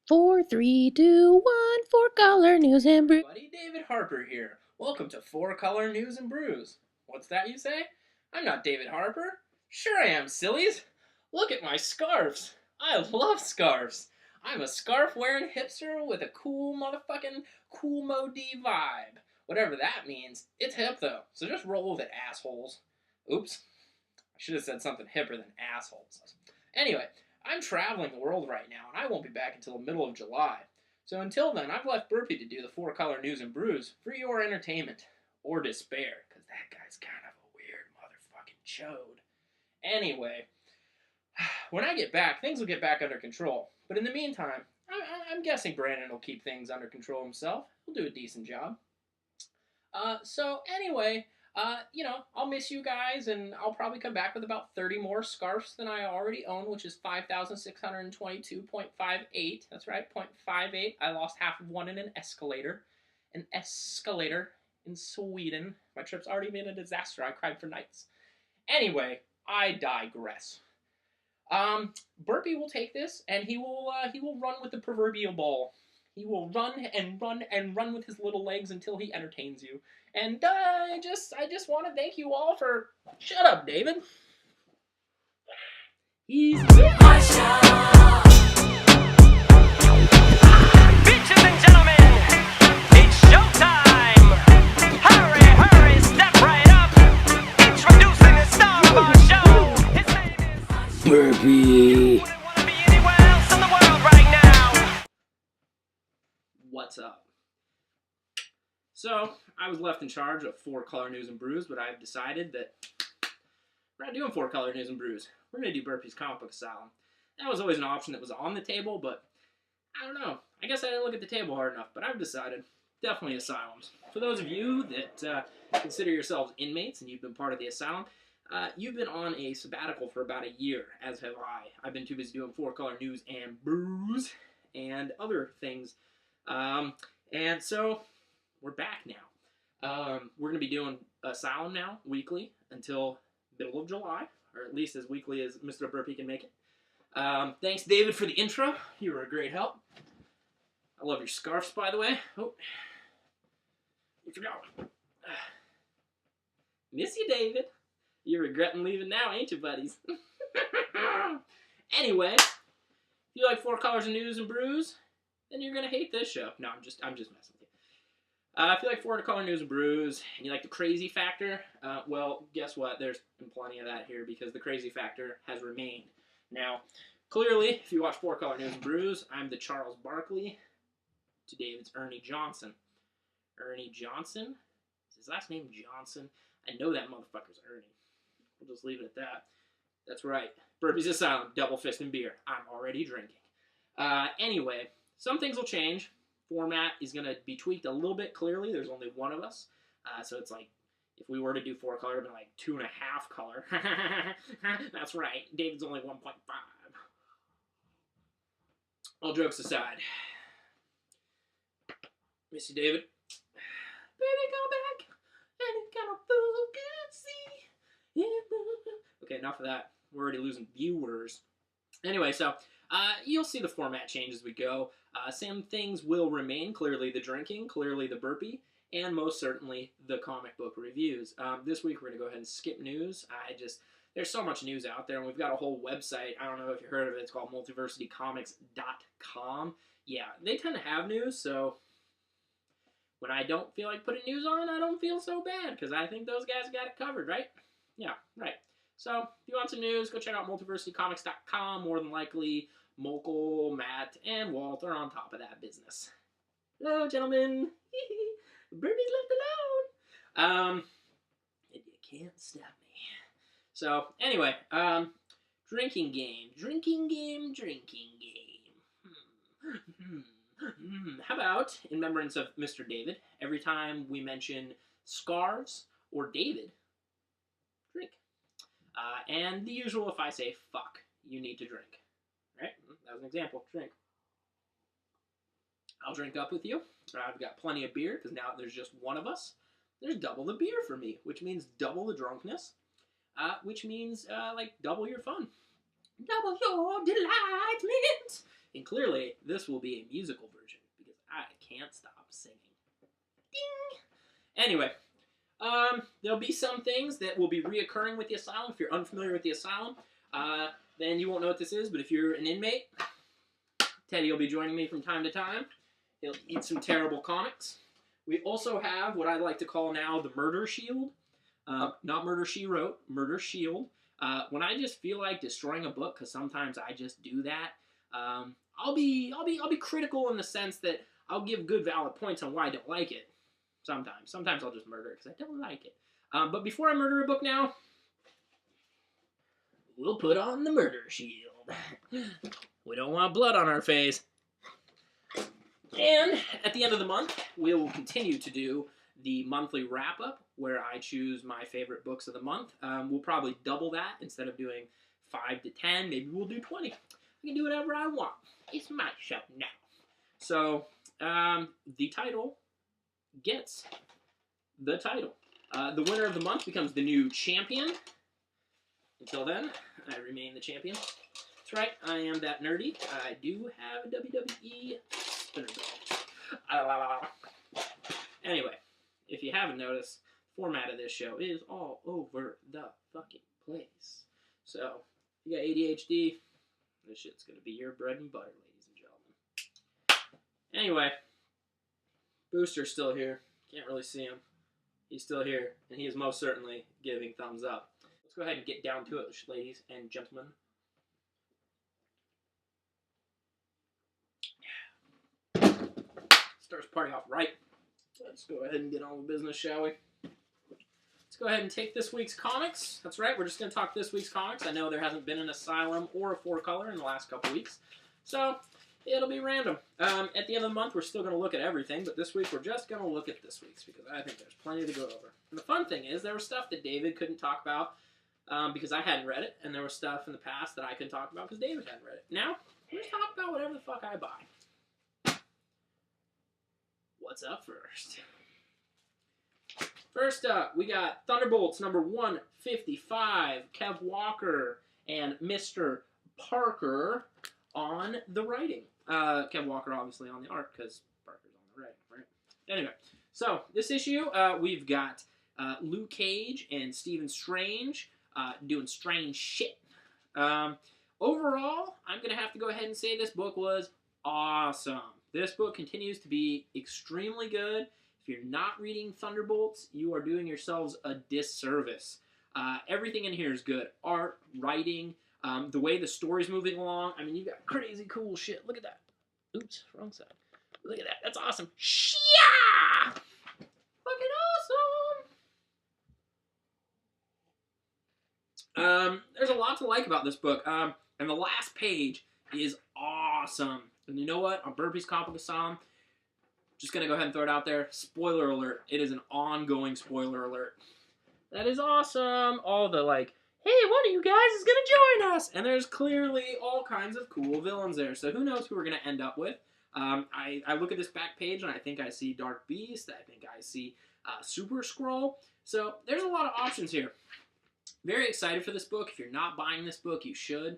Four, three, two, one, for Color News and Brews. Buddy David Harper here. Welcome to Color News and Brews. What's that you say? I'm not David Harper. Sure I am, sillies. Look at my scarves. I love scarves. I'm a scarf wearing hipster with a cool motherfucking cool mode vibe. Whatever that means. It's hip though, so just roll with it, assholes. Oops. I should have said something hipper than assholes. Anyway, I'm traveling the world right now, and I won't be back until the middle of July. So until then, I've left Burpee to do the Color News and Brews for your entertainment or despair, because that guy's kind of a weird motherfucking chode. Anyway, when I get back, things will get back under control. But in the meantime, I'm guessing Brandon will keep things under control himself. He'll do a decent job. So anyway, I'll miss you guys, and I'll probably come back with about 30 more scarves than I already own, which is 5,622.58. That's right, 0.58. I lost half of one in an escalator. An escalator in Sweden. My trip's already been a disaster. I cried for nights. Anyway, I digress. Burpee will take this, and he will run with the proverbial ball. He will run and run and run with his little legs until he entertains you. And I just want to thank you all for... Shut up, David. He's... My show. Bitches and gentlemen, it's showtime. Hurry, hurry, step right up. Introducing the star of our show. His name is... Burpee. Wouldn't want to be anywhere else in the world right now. What's up? So, I was left in charge of Color News and Brews, but I've decided that we're not doing Color News and Brews. We're going to do Burpee's Comic Book Asylum. That was always an option that was on the table, but I don't know. I guess I didn't look at the table hard enough, but I've decided definitely Asylums. For those of you that consider yourselves inmates and you've been part of the Asylum, you've been on a sabbatical for about a year, as have I. I've been too busy doing Color News and Brews and other things. And so... we're back now. We're going to be doing Asylum now, weekly, until middle of July, or at least as weekly as Mr. Burpee can make it. Thanks, David, for the intro. You were a great help. I love your scarves, by the way. Oh, you forgot one. Miss you, David. You're regretting leaving now, ain't you, buddies? Anyway, if you like Colors of News and Brews, then you're going to hate this show. No, I'm just messing with you. If you like Color News and Brews, and you like the crazy factor, well, guess what? There's been plenty of that here because the crazy factor has remained. Now, clearly, if you watch Color News and Brews, I'm the Charles Barkley to David's Ernie Johnson. Ernie Johnson? Is his last name Johnson? I know that motherfucker's Ernie. We'll just leave it at that. That's right. Burpee's Asylum, double fist and beer. I'm already drinking. Anyway, some things will change. Format is going to be tweaked a little bit, clearly. There's only one of us. So it's like, if we were to do 4 color, it would be like 2.5 color. That's right. David's only 1.5. All jokes aside. Miss you, David. Baby, come back. And it's gonna feel good, see. Okay, enough of that. We're already losing viewers. Anyway, so... you'll see the format change as we go. Some things will remain. Clearly the drinking, clearly the burpee, and most certainly the comic book reviews. This week we're going to go ahead and skip news. There's so much news out there, and we've got a whole website. I don't know if you heard of it. It's called multiversitycomics.com. Yeah, they tend to have news, so when I don't feel like putting news on, I don't feel so bad, because I think those guys got it covered, right? Yeah, right. So, if you want some news, go check out multiversitycomics.com. More than likely, Mokel, Matt, and Walt are on top of that business. Hello, gentlemen. Burpee's left alone. And you can't stop me. So, anyway, drinking game. How about, in remembrance of Mr. David, every time we mention scarves or David, drink. And the usual, if I say fuck, you need to drink. Right? That was an example. Drink. I'll drink up with you. I've got plenty of beer, because now there's just one of us. There's double the beer for me, which means double the drunkenness, which means, like, double your fun. Double your delightment And clearly, this will be a musical version because I can't stop singing. Ding! Anyway, there'll be some things that will be reoccurring with the Asylum. If you're unfamiliar with the Asylum, then you won't know what this is. But if you're an inmate, Teddy will be joining me from time to time. He'll eat some terrible comics. We also have what I like to call now the Murder Shield. Not Murder She Wrote, Murder Shield. When I just feel like destroying a book, because sometimes I just do that, I'll be critical in the sense that I'll give good valid points on why I don't like it. Sometimes I'll just murder it because I don't like it. But before I murder a book now, we'll put on the Murder Shield. We don't want blood on our face. And at the end of the month, we will continue to do the monthly wrap-up where I choose my favorite books of the month. We'll probably double that. Instead of doing 5 to 10, maybe we'll do 20. I can do whatever I want. It's my show now. So, the title gets the title. The winner of the month becomes the new champion. Until then, I remain the champion. That's right, I am that nerdy. I do have a WWE spinner belt. Anyway, if you haven't noticed, the format of this show is all over the fucking place. So, if you got ADHD, this shit's gonna be your bread and butter, ladies and gentlemen. Anyway, Booster's still here. Can't really see him. He's still here, and he is most certainly giving thumbs up. Let's go ahead and get down to it, ladies and gentlemen. Starts party off right. Let's go ahead and get on with business, shall we? Let's go ahead and take this week's comics. That's right, we're just going to talk this week's comics. I know there hasn't been an Asylum or a 4-color in the last couple weeks, so it'll be random. At the end of the month, we're still going to look at everything, but this week we're just going to look at this week's because I think there's plenty to go over. And the fun thing is there was stuff that David couldn't talk about because I hadn't read it, and there was stuff in the past that I couldn't talk about because David hadn't read it. Now, we're just talk about whatever the fuck I buy. What's up first? First up, we got Thunderbolts number 155, Kev Walker and Mr. Parker on the writing. Kev Walker obviously on the art because Parker's on the writing, right? Anyway, so this issue, we've got Luke Cage and Stephen Strange doing strange shit. Overall, I'm going to have to go ahead and say this book was awesome. This book continues to be extremely good. If you're not reading Thunderbolts, you are doing yourselves a disservice. Everything in here is good. Art, writing, the way the story's moving along. I mean, you got crazy cool shit. Look at that. Oops, wrong side. Look at that. That's awesome. Yeah! Fucking awesome! There's a lot to like about this book. And the last page is awesome. And you know what? On Burpee's Comic Asylum, just going to go ahead and throw it out there. Spoiler alert. It is an ongoing spoiler alert. That is awesome. All the like, hey, one of you guys is going to join us. And there's clearly all kinds of cool villains there. So who knows who we're going to end up with. I look at this back page and I think I see Dark Beast. I think I see Super Skrull. So there's a lot of options here. Very excited for this book. If you're not buying this book, you should.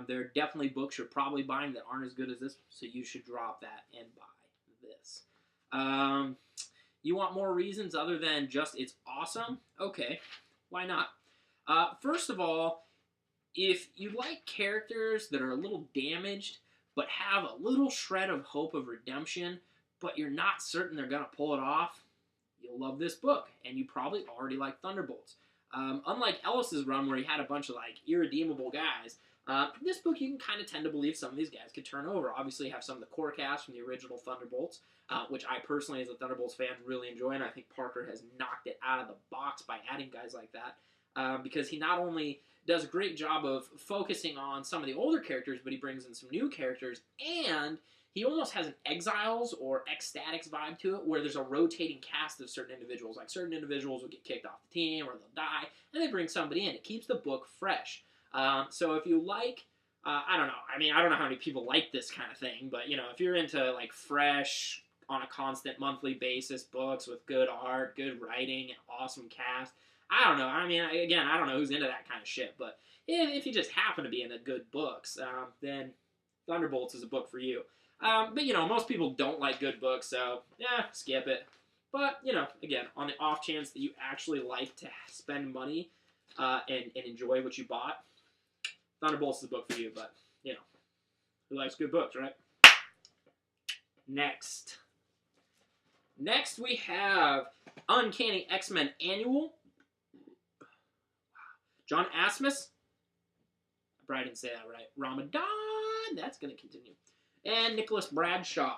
There are definitely books you're probably buying that aren't as good as this, so you should drop that and buy this. You want more reasons other than just it's awesome? Okay, why not? First of all, if you like characters that are a little damaged but have a little shred of hope of redemption, but you're not certain they're going to pull it off, you'll love this book, and you probably already like Thunderbolts. Unlike Ellis's run where he had a bunch of like irredeemable guys, this book you can kind of tend to believe some of these guys could turn over. Obviously you have some of the core cast from the original Thunderbolts, which I personally as a Thunderbolts fan really enjoy, and I think Parker has knocked it out of the box by adding guys like that, because he not only does a great job of focusing on some of the older characters, but he brings in some new characters, and he almost has an Exiles or Ecstatics vibe to it, where there's a rotating cast of certain individuals. Like certain individuals will get kicked off the team or they'll die, and they bring somebody in. It keeps the book fresh. So if you like, I don't know. I mean, I don't know how many people like this kind of thing, but, you know, if you're into, like, fresh, on a constant monthly basis books with good art, good writing, and awesome cast, I don't know. I mean, again, I don't know who's into that kind of shit, but if you just happen to be into good books, then Thunderbolts is a book for you. But, you know, most people don't like good books, so, yeah, skip it. But, you know, again, on the off chance that you actually like to spend money and enjoy what you bought, Thunderbolts is a book for you, but, you know, who likes good books, right? Next we have Uncanny X-Men Annual. John Asmus. I probably didn't say that right. Ramadan. That's going to continue. And Nicholas Bradshaw.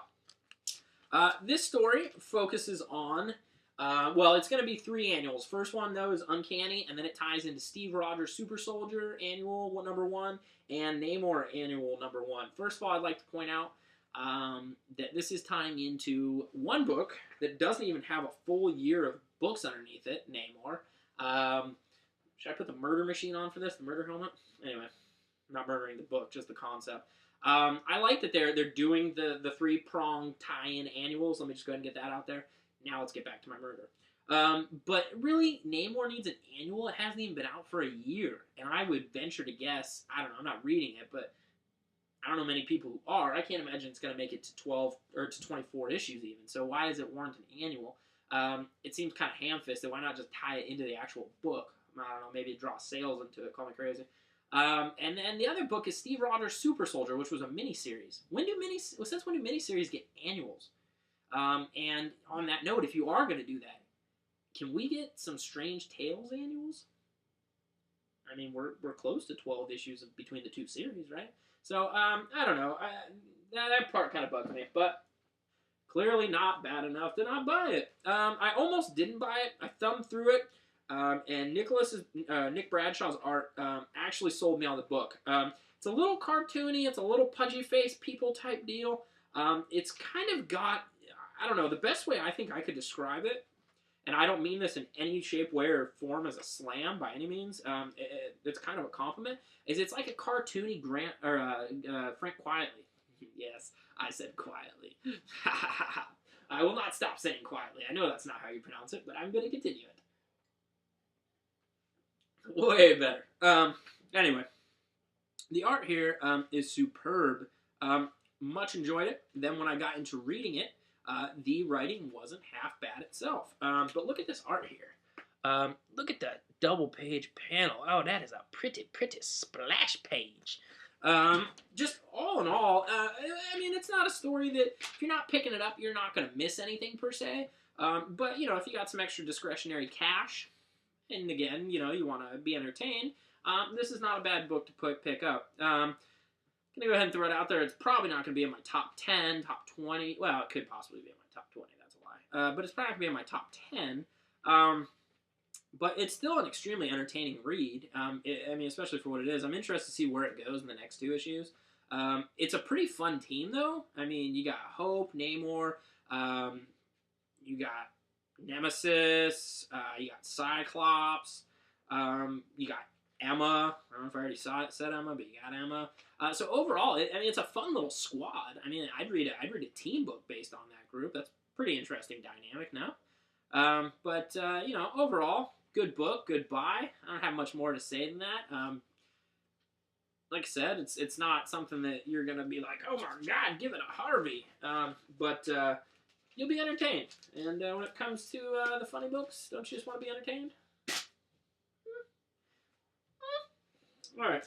This story focuses on, well, it's going to be 3 annuals. First one, though, is Uncanny, and then it ties into Steve Rogers Super Soldier Annual number 1 and Namor Annual number 1. First of all, I'd like to point out that this is tying into one book that doesn't even have a full year of books underneath it, Namor. Should I put the murder machine on for this, the murder helmet? Anyway, I'm not murdering the book, just the concept. I like that they're doing the 3-prong tie-in annuals. Let me just go ahead and get that out there. Now let's get back to my murder. But really, Namor needs an annual. It hasn't even been out for a year. And I would venture to guess, I don't know, I'm not reading it, but I don't know many people who are. I can't imagine it's going to make it to 12 or to 24 issues even. So why does it warrant an annual? It seems kind of ham-fisted. Why not just tie it into the actual book? I don't know, maybe draw sales into it. Call me crazy. And then the other book is Steve Rogers Super Soldier, which was a miniseries. Since when do miniseries get annuals? And on that note, if you are going to do that, can we get some Strange Tales annuals? I mean, we're close to 12 issues between the 2 series, right? So, I don't know. That part kind of bugs me, but clearly not bad enough to not buy it. I almost didn't buy it. I thumbed through it. And Nick Bradshaw's art actually sold me on the book. It's a little cartoony. It's a little pudgy-faced people type deal. It's kind of got, I don't know, the best way I think I could describe it, and I don't mean this in any shape, way, or form as a slam by any means. It's kind of a compliment. Is it's like a cartoony Frank Quietly. Yes, I said quietly. I will not stop saying quietly. I know that's not how you pronounce it, but I'm going to continue it. Way better. Anyway, the art here is superb. Much enjoyed it. Then when I got into reading it, the writing wasn't half bad itself. But look at this art here. Look at that double-page panel. Oh, that is a pretty, pretty splash page. Just all in all, I mean, it's not a story that, if you're not picking it up, you're not going to miss anything per se. But, you know, if you got some extra discretionary cash, and again, you know, you want to be entertained, this is not a bad book to pick up. I'm going to go ahead and throw it out there. It's probably not going to be in my top 10, top 20. Well, it could possibly be in my top 20. That's a lie. But it's probably not going to be in my top 10. But it's still an extremely entertaining read. I mean, especially for what it is. I'm interested to see where it goes in the next 2 issues. It's a pretty fun team, though. I mean, you got Hope, Namor, you got Nemesis, you got Cyclops, you got Emma. I don't know if I already said Emma, but you got Emma. So overall, it's a fun little squad. I mean, I'd read a team book based on that group. That's pretty interesting dynamic now. But you know, overall, good book, good buy. I don't have much more to say than that. Like I said, it's not something that you're gonna be like, oh my god, give it a Harvey. But you'll be entertained. And when it comes to the funny books, don't you just want to be entertained? All right.